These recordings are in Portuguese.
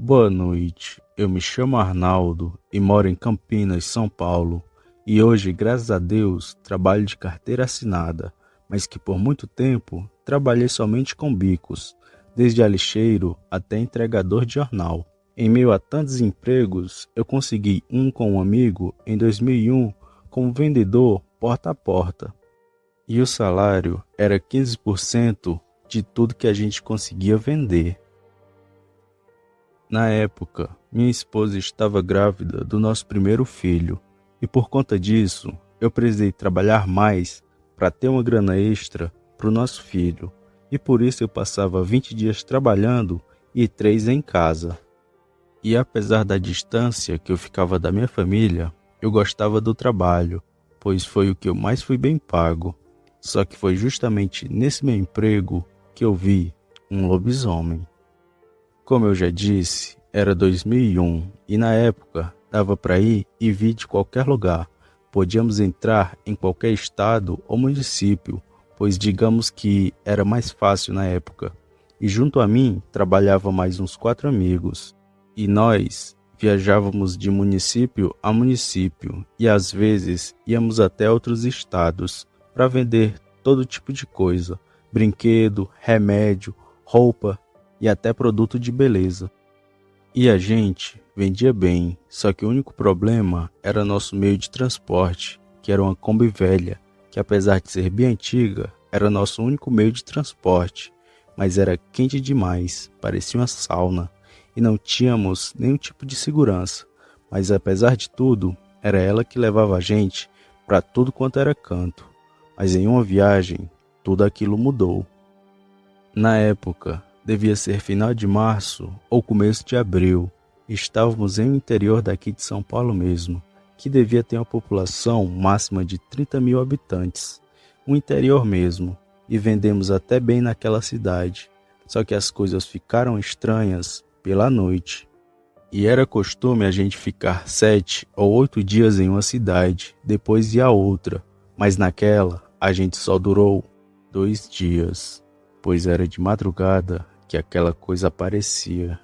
Boa noite, eu me chamo Arnaldo e moro em Campinas, São Paulo. E hoje, graças a Deus, trabalho de carteira assinada, mas que por muito tempo trabalhei somente com bicos, desde alixeiro até entregador de jornal. Em meio a tantos empregos, eu consegui um com um amigo em 2001 como vendedor porta a porta. E o salário era 15% de tudo que a gente conseguia vender. Na época, minha esposa estava grávida do nosso primeiro filho e por conta disso, eu precisei trabalhar mais para ter uma grana extra para o nosso filho e por isso eu passava 20 dias trabalhando e 3 em casa. E apesar da distância que eu ficava da minha família, eu gostava do trabalho, pois foi o que eu mais fui bem pago. Só que foi justamente nesse meu emprego que eu vi um lobisomem. Como eu já disse, era 2001 e na época dava para ir e vir de qualquer lugar. Podíamos entrar em qualquer estado ou município, pois digamos que era mais fácil na época. E junto a mim trabalhavam mais uns 4 amigos. E nós viajávamos de município a município e às vezes íamos até outros estados para vender todo tipo de coisa, brinquedo, remédio, roupa e até produto de beleza. E a gente vendia bem, só que o único problema era nosso meio de transporte, que era uma Kombi velha, que apesar de ser bem antiga, era nosso único meio de transporte, mas era quente demais, parecia uma sauna, e não tínhamos nenhum tipo de segurança, mas apesar de tudo, era ela que levava a gente para tudo quanto era canto. Mas em uma viagem, tudo aquilo mudou. Na época, devia ser final de março ou começo de abril. Estávamos em um interior daqui de São Paulo mesmo, que devia ter uma população máxima de 30 mil habitantes. Um interior mesmo, e vendemos até bem naquela cidade. Só que as coisas ficaram estranhas pela noite. E era costume a gente ficar 7 ou 8 dias em uma cidade, depois ir a outra. Mas naquela, a gente só durou 2 dias, pois era de madrugada que aquela coisa aparecia.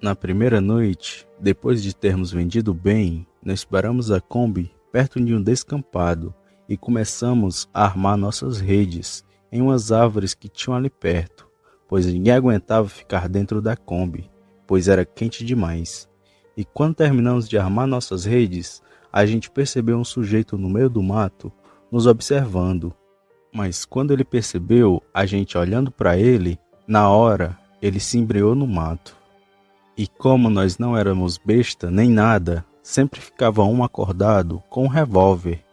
Na primeira noite, depois de termos vendido bem, nós paramos a Kombi perto de um descampado e começamos a armar nossas redes em umas árvores que tinham ali perto, pois ninguém aguentava ficar dentro da Kombi, pois era quente demais. E quando terminamos de armar nossas redes, a gente percebeu um sujeito no meio do mato nos observando. Mas quando ele percebeu a gente olhando para ele, na hora ele se embreou no mato. E como nós não éramos besta nem nada, sempre ficava um acordado com um revólver,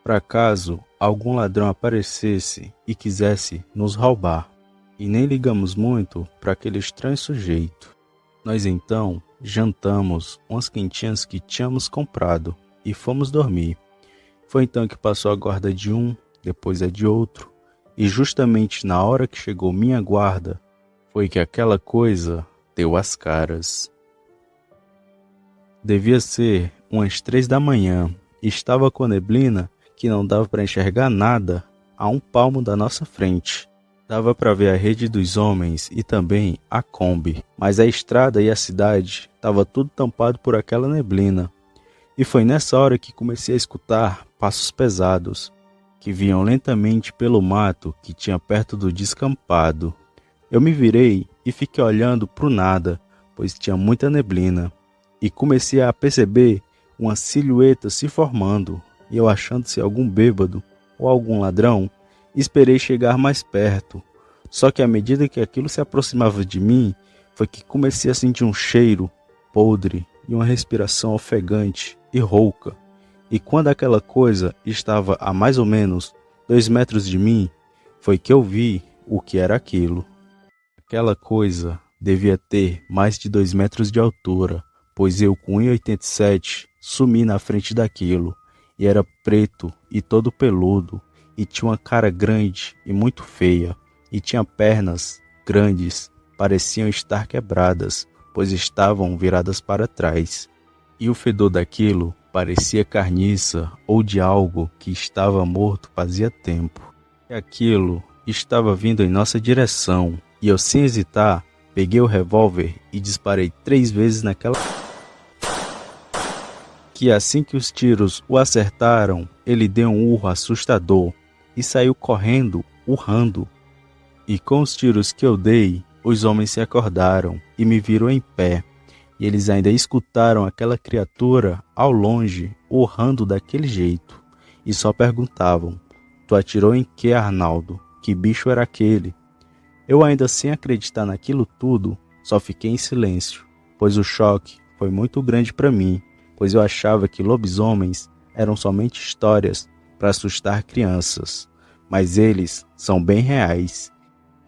para caso algum ladrão aparecesse e quisesse nos roubar. E nem ligamos muito para aquele estranho sujeito. Nós então jantamos umas quentinhas que tínhamos comprado e fomos dormir. Foi então que passou a guarda de um, depois a de outro, e justamente na hora que chegou minha guarda, foi que aquela coisa deu as caras. Devia ser umas 3 da manhã, e estava com neblina que não dava para enxergar nada a um palmo da nossa frente. Dava para ver a rede dos homens e também a Kombi, mas a estrada e a cidade estava tudo tampado por aquela neblina. E foi nessa hora que comecei a escutar passos pesados, que vinham lentamente pelo mato que tinha perto do descampado. Eu me virei e fiquei olhando para o nada, pois tinha muita neblina, e comecei a perceber uma silhueta se formando, e eu achando se algum bêbado ou algum ladrão, esperei chegar mais perto. Só que à medida que aquilo se aproximava de mim, foi que comecei a sentir um cheiro podre e uma respiração ofegante e rouca. E quando aquela coisa estava a mais ou menos 2 metros de mim, foi que eu vi o que era aquilo. Aquela coisa devia ter mais de 2 metros de altura, pois eu com 1,87 sumi na frente daquilo, e era preto e todo peludo, e tinha uma cara grande e muito feia, e tinha pernas grandes, pareciam estar quebradas, pois estavam viradas para trás. E o fedor daquilo parecia carniça ou de algo que estava morto fazia tempo. E aquilo estava vindo em nossa direção, e eu sem hesitar Peguei o revólver e disparei 3 vezes naquela... Que assim que os tiros o acertaram, ele deu um urro assustador e saiu correndo, urrando. E com os tiros que eu dei, os homens se acordaram e me viram em pé. E eles ainda escutaram aquela criatura ao longe, urrando daquele jeito. E só perguntavam: "Tu atirou em que, Arnaldo? Que bicho era aquele?" Eu ainda sem acreditar naquilo tudo, só fiquei em silêncio, pois o choque foi muito grande para mim, pois eu achava que lobisomens eram somente histórias para assustar crianças. Mas eles são bem reais.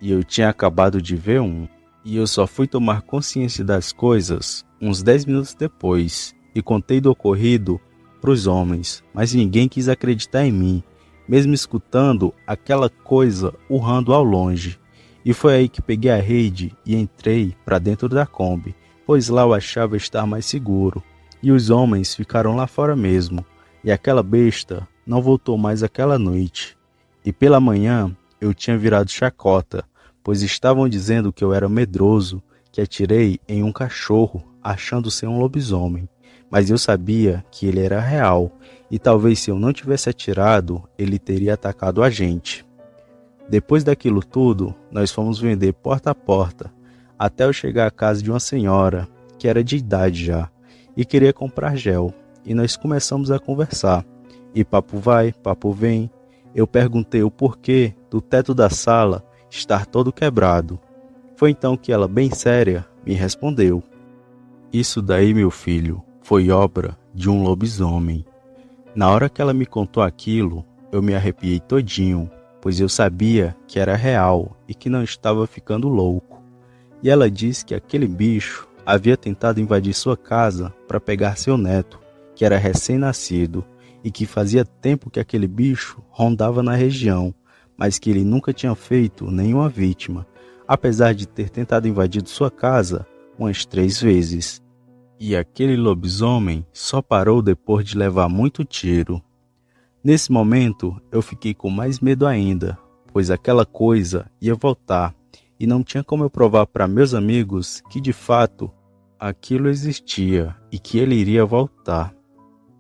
E eu tinha acabado de ver um. E eu só fui tomar consciência das coisas uns 10 minutos depois e contei do ocorrido para os homens, mas ninguém quis acreditar em mim, mesmo escutando aquela coisa urrando ao longe. E foi aí que peguei a rede e entrei para dentro da Kombi, pois lá eu achava estar mais seguro. E os homens ficaram lá fora mesmo, e aquela besta não voltou mais aquela noite. E pela manhã eu tinha virado chacota, pois estavam dizendo que eu era medroso, que atirei em um cachorro, achando ser um lobisomem. Mas eu sabia que ele era real, e talvez se eu não tivesse atirado, ele teria atacado a gente. Depois daquilo tudo, nós fomos vender porta a porta, até eu chegar à casa de uma senhora, que era de idade já, e queria comprar gel, e nós começamos a conversar. E papo vai, papo vem. Eu perguntei o porquê do teto da sala estar todo quebrado. Foi então que ela, bem séria, me respondeu: "Isso daí, meu filho, foi obra de um lobisomem." Na hora que ela me contou aquilo, eu me arrepiei todinho, pois eu sabia que era real e que não estava ficando louco. E ela disse que aquele bicho havia tentado invadir sua casa para pegar seu neto, que era recém-nascido, e que fazia tempo que aquele bicho rondava na região, mas que ele nunca tinha feito nenhuma vítima, apesar de ter tentado invadir sua casa umas 3 vezes. E aquele lobisomem só parou depois de levar muito tiro. Nesse momento, eu fiquei com mais medo ainda, pois aquela coisa ia voltar, e não tinha como eu provar para meus amigos que de fato aquilo existia e que ele iria voltar.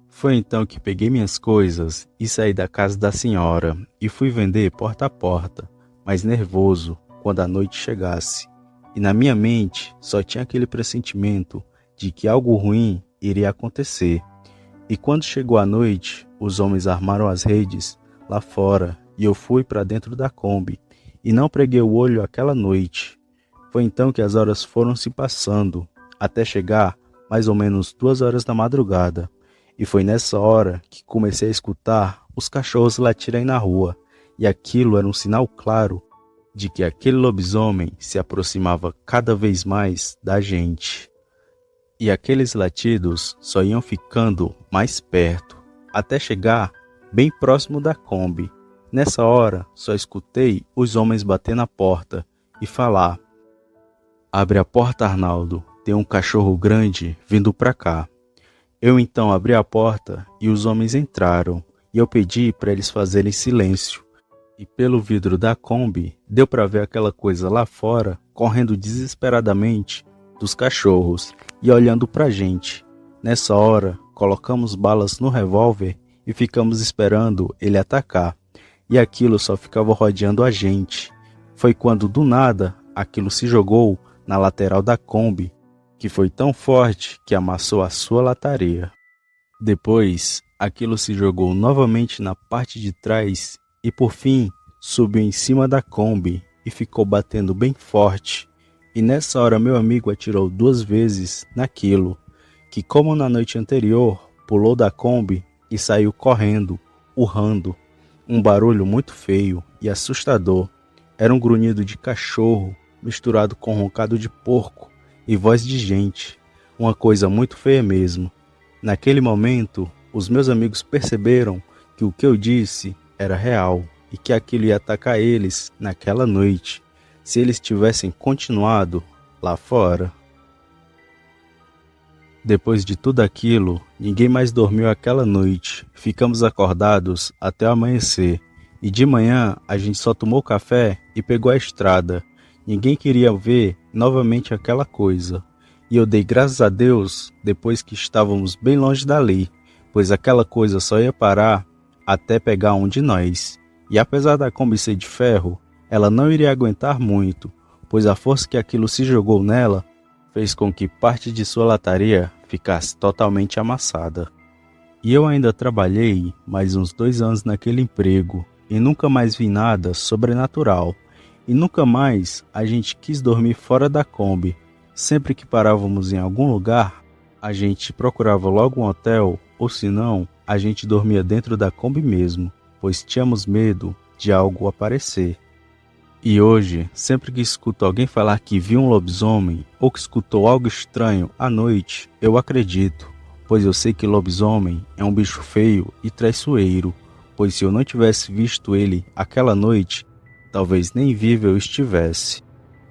Foi então que peguei minhas coisas e saí da casa da senhora e fui vender porta a porta, mas nervoso quando a noite chegasse. E na minha mente só tinha aquele pressentimento de que algo ruim iria acontecer. E quando chegou a noite, os homens armaram as redes lá fora e eu fui para dentro da Kombi e não preguei o olho aquela noite. Foi então que as horas foram se passando, até chegar mais ou menos 2 horas da madrugada. E foi nessa hora que comecei a escutar os cachorros latirem na rua, e aquilo era um sinal claro de que aquele lobisomem se aproximava cada vez mais da gente. E aqueles latidos só iam ficando mais perto, até chegar bem próximo da Kombi. Nessa hora, só escutei os homens bater na porta e falar: "Abre a porta, Arnaldo, tem um cachorro grande vindo pra cá." Eu então abri a porta e os homens entraram, e eu pedi para eles fazerem silêncio. E pelo vidro da Kombi, deu para ver aquela coisa lá fora, correndo desesperadamente dos cachorros e olhando pra gente. Nessa hora, colocamos balas no revólver e ficamos esperando ele atacar. E aquilo só ficava rodeando a gente. Foi quando, do nada, aquilo se jogou na lateral da Kombi, que foi tão forte que amassou a sua lataria. Depois, aquilo se jogou novamente na parte de trás e, por fim, subiu em cima da Kombi e ficou batendo bem forte. E nessa hora meu amigo atirou 2 vezes naquilo, que como na noite anterior, pulou da Kombi e saiu correndo, urrando. Um barulho muito feio e assustador. Era um grunhido de cachorro misturado com roncado de porco e voz de gente, uma coisa muito feia mesmo. Naquele momento, os meus amigos perceberam que o que eu disse era real e que aquilo ia atacar eles naquela noite, se eles tivessem continuado lá fora. Depois de tudo aquilo, ninguém mais dormiu aquela noite. Ficamos acordados até o amanhecer, e de manhã a gente só tomou café e pegou a estrada. Ninguém queria ver novamente aquela coisa. E eu dei graças a Deus depois que estávamos bem longe dali, pois aquela coisa só ia parar até pegar um de nós. E apesar da Kombi ser de ferro, ela não iria aguentar muito, pois a força que aquilo se jogou nela fez com que parte de sua lataria ficasse totalmente amassada. E eu ainda trabalhei mais uns 2 anos naquele emprego e nunca mais vi nada sobrenatural. E nunca mais a gente quis dormir fora da Kombi. Sempre que parávamos em algum lugar, a gente procurava logo um hotel, ou se não, a gente dormia dentro da Kombi mesmo, pois tínhamos medo de algo aparecer. E hoje, sempre que escuto alguém falar que viu um lobisomem ou que escutou algo estranho à noite, eu acredito, pois eu sei que lobisomem é um bicho feio e traiçoeiro, pois se eu não tivesse visto ele aquela noite, talvez nem vivo eu estivesse.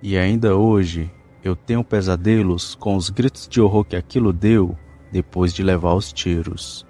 E ainda hoje, eu tenho pesadelos com os gritos de horror que aquilo deu depois de levar os tiros.